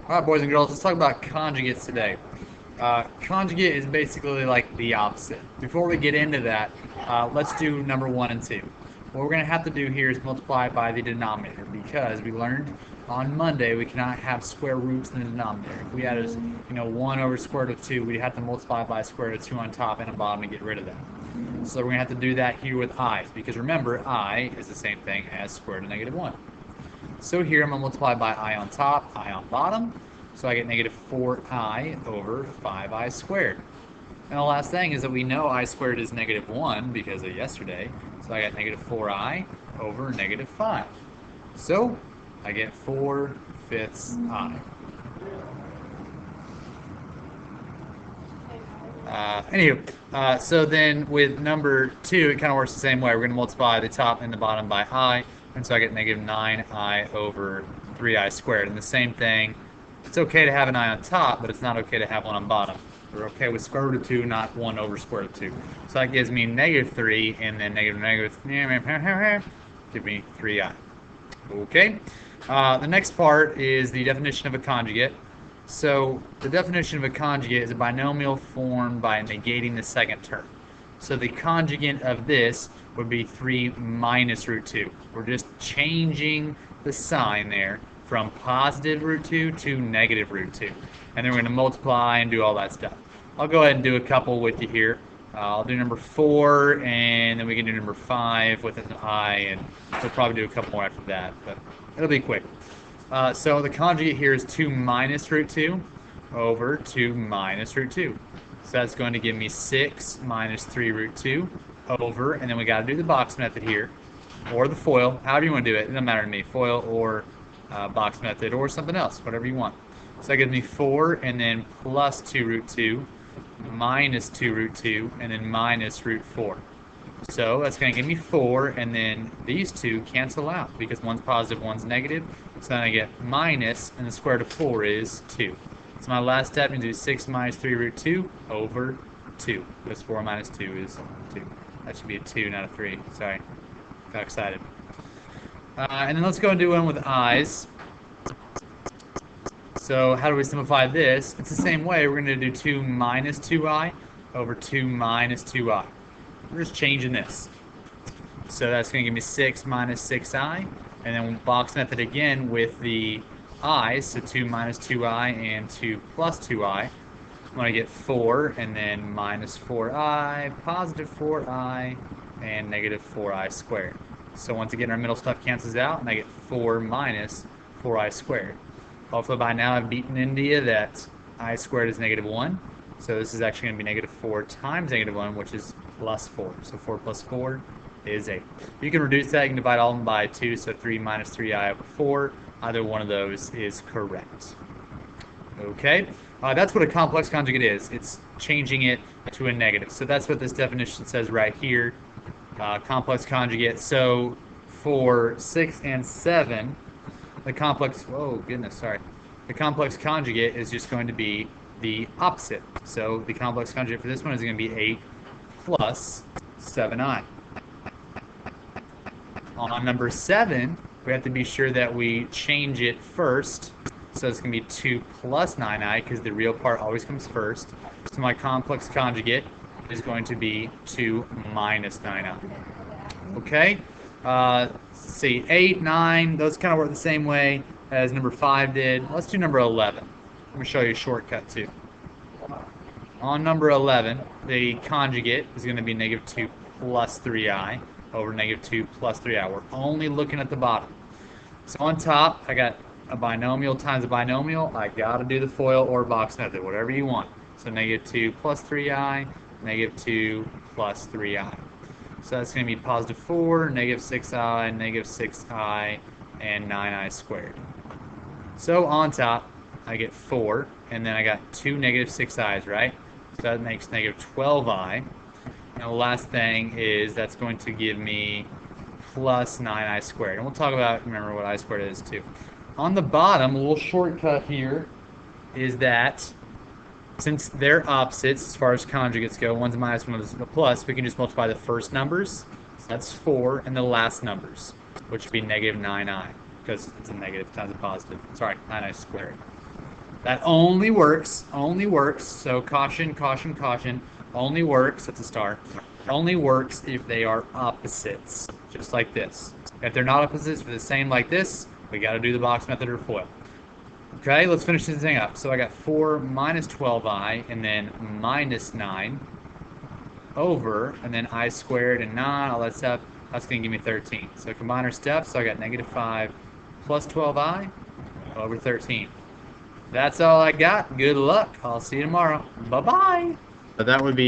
All right, boys and girls, let's talk about conjugates today. Conjugate is basically like the opposite. Before we get into that, let's do number one and two. What we're going to have to do here is multiply by the denominator because we learned on Monday we cannot have square roots in the denominator. If we had a, 1 over square root of 2, we'd have to multiply by square root of 2 on top and on bottom to get rid of that. So we're going to have to do that here with i's because remember, I is the same thing as square root of negative 1. So here I'm going to multiply by I on top, I on bottom. So I get negative 4i over 5i squared. And the last thing is that we know I squared is negative 1 because of yesterday. So I got negative 4i over negative 5. So I get 4/5 I. So then with number 2, it kind of works the same way. We're going to multiply the top and the bottom by I. And so I get negative 9i over 3i squared. And the same thing, it's okay to have an I on top, but it's not okay to have one on bottom. We're okay with square root of 2, not 1 over square root of 2. So that gives me negative 3, and then negative, give me 3i. Okay? The next part is the definition of a conjugate. So the definition of a conjugate is a binomial formed by negating the second term. So the conjugate of this would be 3 minus root 2. We're just changing the sign there from positive root 2 to negative root 2. And then we're going to multiply and do all that stuff. I'll go ahead and do a couple with you here. I'll do number 4, and then we can do number 5 with an I, and we'll probably do a couple more after that, but it'll be quick. So the conjugate here is 2 minus root 2 over 2 minus root 2. So that's going to give me 6 minus 3 root 2 over, and then we got to do the box method here, or the FOIL, however you want to do it. It doesn't matter to me, FOIL or box method or something else, whatever you want. So that gives me 4, and then plus 2 root 2, minus 2 root 2, and then minus root 4. So that's going to give me 4, and then these two cancel out because one's positive, one's negative. So then I get minus, and the square root of 4 is 2. So my last step is to do 6 minus 3 root 2 over 2. Because 4 minus 2 is 2. That should be a 2, not a 3. Sorry. Got excited. And then let's go and do one with i's. So how do we simplify this? It's the same way. We're going to do 2 minus 2i over 2 minus 2i. We're just changing this. So that's going to give me 6 minus 6i. And then box method again with the i's. So 2 minus 2i and 2 plus 2i. I'm going to get 4 and then minus 4i, positive 4i, and negative 4i squared. So once again, our middle stuff cancels out, and I get 4 minus 4i squared. Hopefully by now I've beaten India that I squared is negative 1. So this is actually going to be negative 4 times negative 1, which is plus 4. So 4 plus 4 is 8. You can reduce that. You can divide all of them by 2. So 3 minus 3i over 4. Either one of those is correct. Okay? That's what a complex conjugate is. It's changing it to a negative. So that's what this definition says right here. Complex conjugate. So for 6 and 7, the complex conjugate is just going to be the opposite. So the complex conjugate for this one is going to be 8 plus 7i. On number 7, we have to be sure that we change it first. So it's going to be 2 plus 9i because the real part always comes first. So my complex conjugate is going to be 2 minus 9i. Okay? Let's see, 8, 9, those kind of work the same way as number 5 did. Let's do number 11. Let me show you a shortcut too. On number 11, the conjugate is going to be negative 2 plus 3i over negative 2 plus 3i. We're only looking at the bottom. So on top, I got a binomial times a binomial. I got to do the FOIL or box method, whatever you want. So negative 2 plus 3i, negative 2 plus 3i. So that's going to be positive 4, negative 6i, negative 6i, and 9i squared. So on top, I get 4, and then I got 2 negative 6i's, right? So that makes negative 12i. And the last thing is that's going to give me plus 9i squared. And we'll talk about, remember what I squared is too. On the bottom, a little shortcut here is that since they're opposites as far as conjugates go, one's a minus, one's a plus, we can just multiply the first numbers. So that's 4, and the last numbers, which would be negative 9i, because it's a negative times a positive. Sorry, 9i squared. That only works, so caution, caution, caution, only works, that's a star, only works if they are opposites, just like this. If they're not opposites, if they're the same like this, we got to do the box method or FOIL. Okay, let's finish this thing up. So I got 4 minus 12i, and then minus 9 over, and then I squared and 9, all that stuff. That's going to give me 13. So combine our steps, so I got negative 5 plus 12i over 13. That's all I got. Good luck. I'll see you tomorrow. Bye-bye. But that would be